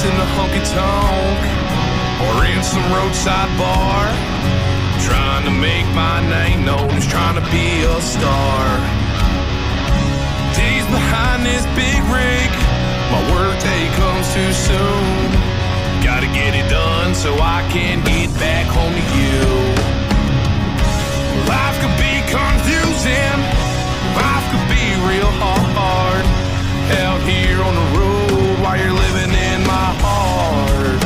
nights in the honky tonk or in some roadside bar, trying to make my name known, just trying to be a star. Days behind this big rig, my workday comes too soon. Gotta get it done so I can get back home to you. Life could be confusing, life could be real hard, out here on the road while you're living in my heart.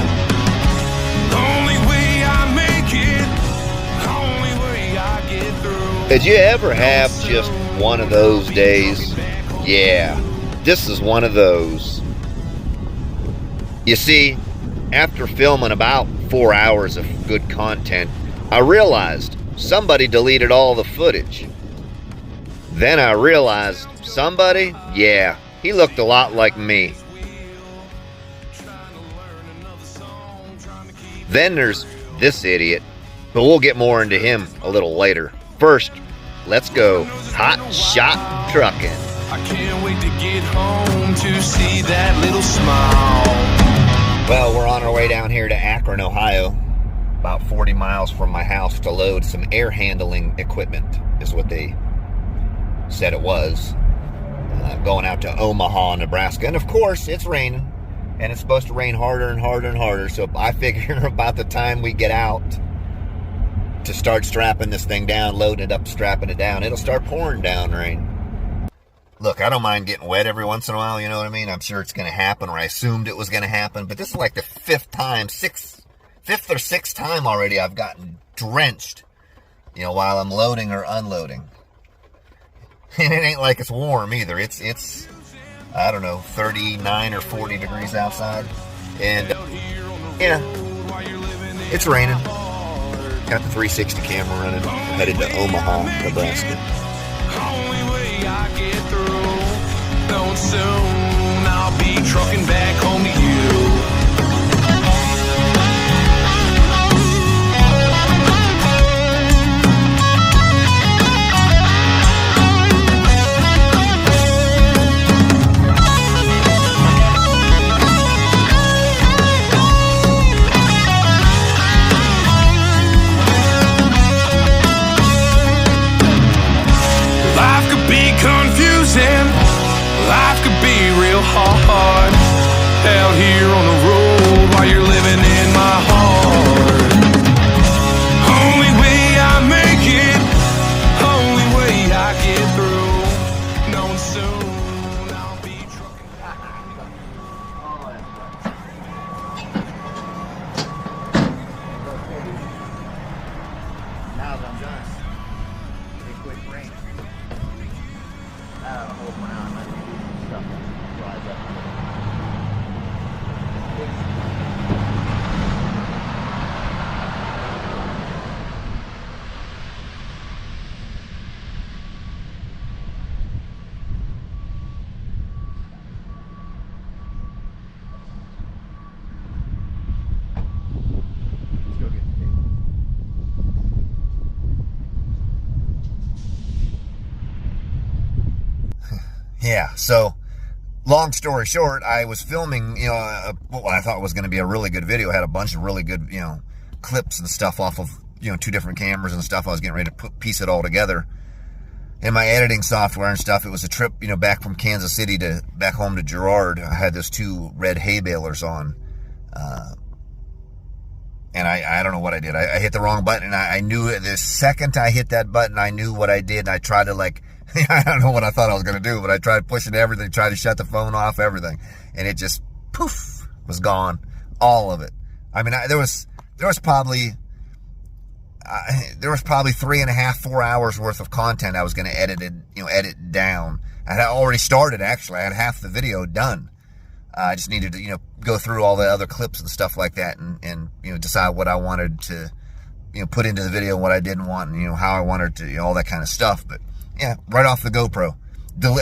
Only way I make it, only way I get through. Did you ever have just one of those days? Yeah, this is one of those. You see, after filming about 4 hours of good content, I realized somebody deleted all the footage. Then I realized somebody, yeah, he looked a lot like me. Then there's this idiot, but we'll get more into him a little later. First, let's go Hotshot Trucking. I can't wait to get home to see that little smile. Well, we're on our way down here to Akron, Ohio, about 40 miles from my house to load some air handling equipment, is what they said it was. Going out to Omaha, Nebraska. And of course, it's raining, and it's supposed to rain harder and harder and harder. So I figure about the time we get out to start strapping this thing down, loading it up, strapping it down, it'll start pouring down rain. Look, I don't mind getting wet every once in a while, you know what I mean? I'm sure it's going to happen, or I assumed it was going to happen. But this is like the fifth or sixth time already I've gotten drenched, you know, while I'm loading or unloading. And it ain't like it's warm either. It's I don't know, 39 or 40 degrees outside. And, yeah, it's raining. Got the 360 camera running. Headed to Omaha, Nebraska. Soon I'll be trucking back home to you. Life could be confusing, life could be real hard, out here on the road while you're living in my heart. Only way I make it, only way I get through, knowing soon I'll be trucking. Now that I'm done, they quit raining. I don't hold one out. Yeah, so long story short, I was filming, you know, what I thought was going to be a really good video. I had a bunch of really good, you know, clips and stuff off of, you know, 2 different cameras and stuff. I was getting ready to piece it all together. In my editing software and stuff, it was a trip, you know, back from Kansas City to back home to Girard. I had those 2 red hay balers on. And I don't know what I did. I hit the wrong button. And I knew the second I hit that button, I knew what I did. And I tried to, like, I don't know what I thought I was going to do, but I tried pushing everything, tried to shut the phone off, everything. And it just, poof, was gone. All of it. I mean, there was probably 3.5, 4 hours worth of content I was going to edit down. I had already started, actually. I had half the video done. I just needed to, you know, go through all the other clips and stuff like that and you know, decide what I wanted to, you know, put into the video and what I didn't want and, you know, how I wanted to, you know, all that kind of stuff. But, yeah, right off the GoPro.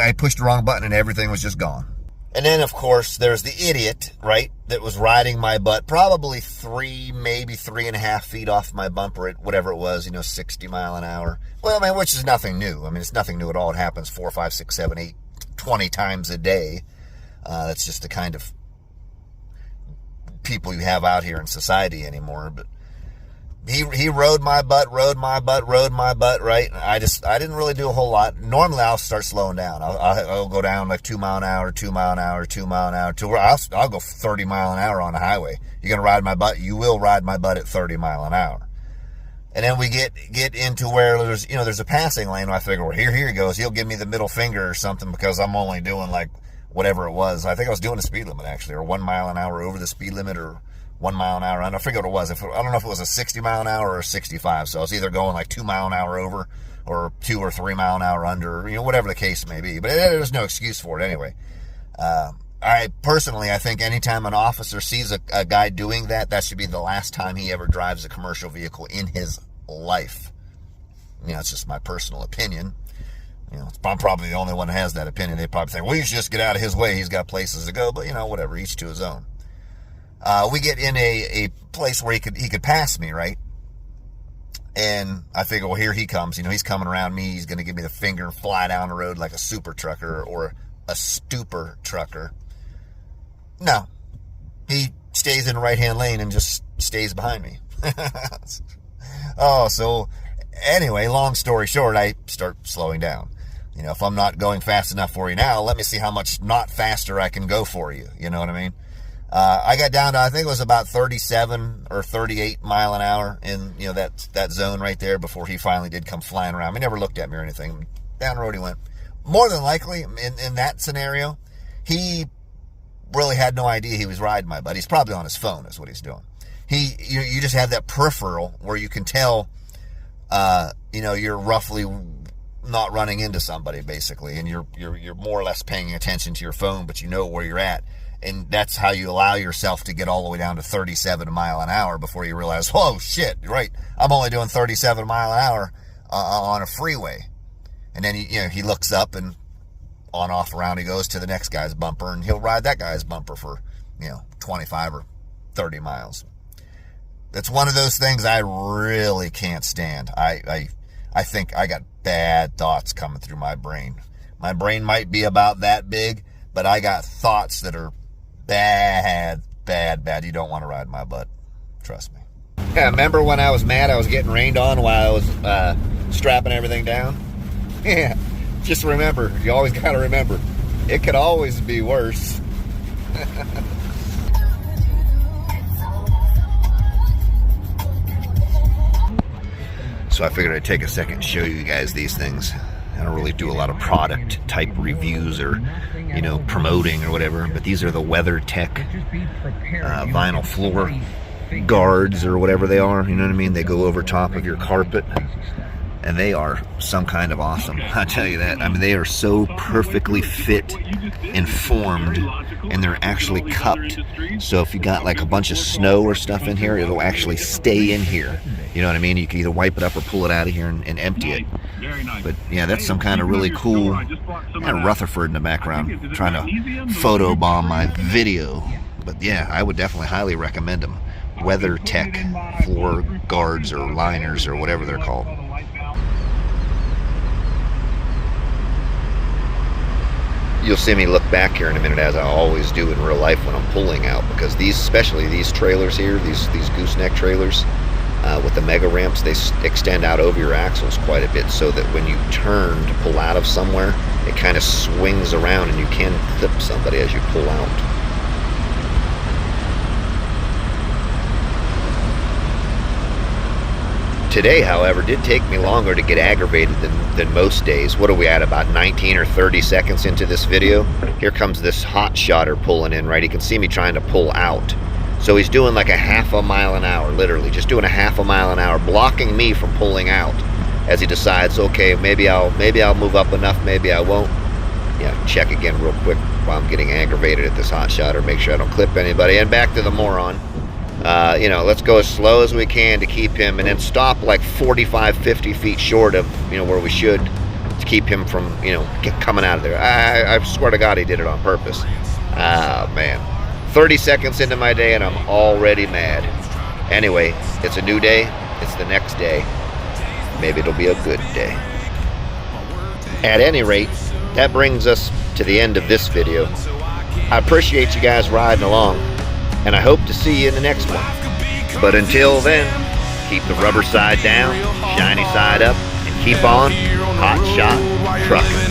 I pushed the wrong button and everything was just gone. And then, of course, there's the idiot, right, that was riding my butt probably 3, maybe 3.5 feet off my bumper at whatever it was, you know, 60 mile an hour. Well, I mean, which is nothing new. I mean, it's nothing new at all. It happens 4, 5, 6, 7, 8, 20 times a day. That's just the kind of people you have out here in society anymore. But he rode my butt, right? I didn't really do a whole lot. Normally, I'll start slowing down. I'll go down like 2 mile an hour, 2 mile an hour, 2 mile an hour. I'll go 30 mile an hour on the highway. You're going to ride my butt? You will ride my butt at 30 mile an hour. And then we get into where there's a passing lane. I figure, well, here he goes. He'll give me the middle finger or something because I'm only doing like whatever it was. I think I was doing the speed limit actually, or 1 mile an hour over the speed limit, or 1 mile an hour under. I forget what it was. I don't know if it was a 60 mile an hour or a 65. So I was either going like 2 mile an hour over or 2 or 3 mile an hour under, whatever the case may be. But there's no excuse for it anyway. I think anytime an officer sees a guy doing that, that should be the last time he ever drives a commercial vehicle in his life. It's just my personal opinion. I'm probably the only one that has that opinion. They probably think, well, you should just get out of his way. He's got places to go. But, whatever, each to his own. We get in a place where he could pass me, right? And I figure, well, here he comes. He's coming around me. He's going to give me the finger and fly down the road like a super trucker or a stupor trucker. No. He stays in the right-hand lane and just stays behind me. So anyway, long story short, I start slowing down. If I'm not going fast enough for you now, let me see how much not faster I can go for you. You know what I mean? I got down to, I think it was about 37 or 38 mile an hour in, that zone right there before he finally did come flying around. He never looked at me or anything. Down the road he went. More than likely, in that scenario, he really had no idea he was riding my butt. He's probably on his phone is what he's doing. You just have that peripheral where you can tell, you're roughly not running into somebody basically, and you're more or less paying attention to your phone, but you know where you're at. And that's how you allow yourself to get all the way down to 37 mile an hour before you realize, whoa, shit, right, I'm only doing 37 mile an hour on a freeway. And then he looks up and on off around he goes to the next guy's bumper, and he'll ride that guy's bumper for 25 or 30 miles. It's one of those things I really can't stand. I think I got bad thoughts coming through my brain. My brain might be about that big, but I got thoughts that are bad. You don't want to ride my butt. Trust me. Yeah, remember when I was mad I was getting rained on while I was strapping everything down? Yeah, just remember, you always got to remember, it could always be worse. So I figured I'd take a second and show you guys these things. I don't really do a lot of product type reviews or, promoting or whatever, but these are the WeatherTech vinyl floor guards or whatever they are, you know what I mean? They go over top of your carpet, and they are some kind of awesome. I tell you that. I mean, they are so perfectly fit and formed, and they're actually cupped. So if you got like a bunch of snow or stuff in here, it'll actually stay in here. You know what I mean? You can either wipe it up or pull it out of here and empty it. But yeah, that's some kind of really cool. And Rutherford in the background trying to photobomb my video. But yeah, I would definitely highly recommend them. WeatherTech floor guards or liners or whatever they're called. You'll see me look back here in a minute, as I always do in real life when I'm pulling out, because especially these trailers here, these gooseneck trailers, with the mega ramps, they extend out over your axles quite a bit, so that when you turn to pull out of somewhere, it kind of swings around and you can clip somebody as you pull out. Today, however, did take me longer to get aggravated than most days. What are we at, about 19 or 30 seconds into this video? Here comes this Hotshotter pulling in, right? You can see me trying to pull out. So he's doing like a half a mile an hour, literally, just doing a half a mile an hour, blocking me from pulling out as he decides, okay, maybe I'll move up enough, maybe I won't. Yeah, check again real quick while I'm getting aggravated at this Hotshotter, make sure I don't clip anybody. And back to the moron. Let's go as slow as we can to keep him, and then stop like 45, 50 feet short of, where we should, to keep him from, coming out of there. I swear to God he did it on purpose. Ah, man. 30 seconds into my day and I'm already mad. Anyway, it's a new day. It's the next day. Maybe it'll be a good day. At any rate, that brings us to the end of this video. I appreciate you guys riding along. And I hope to see you in the next one. But until then, keep the rubber side down, shiny side up, and keep on Hotshot Trucking.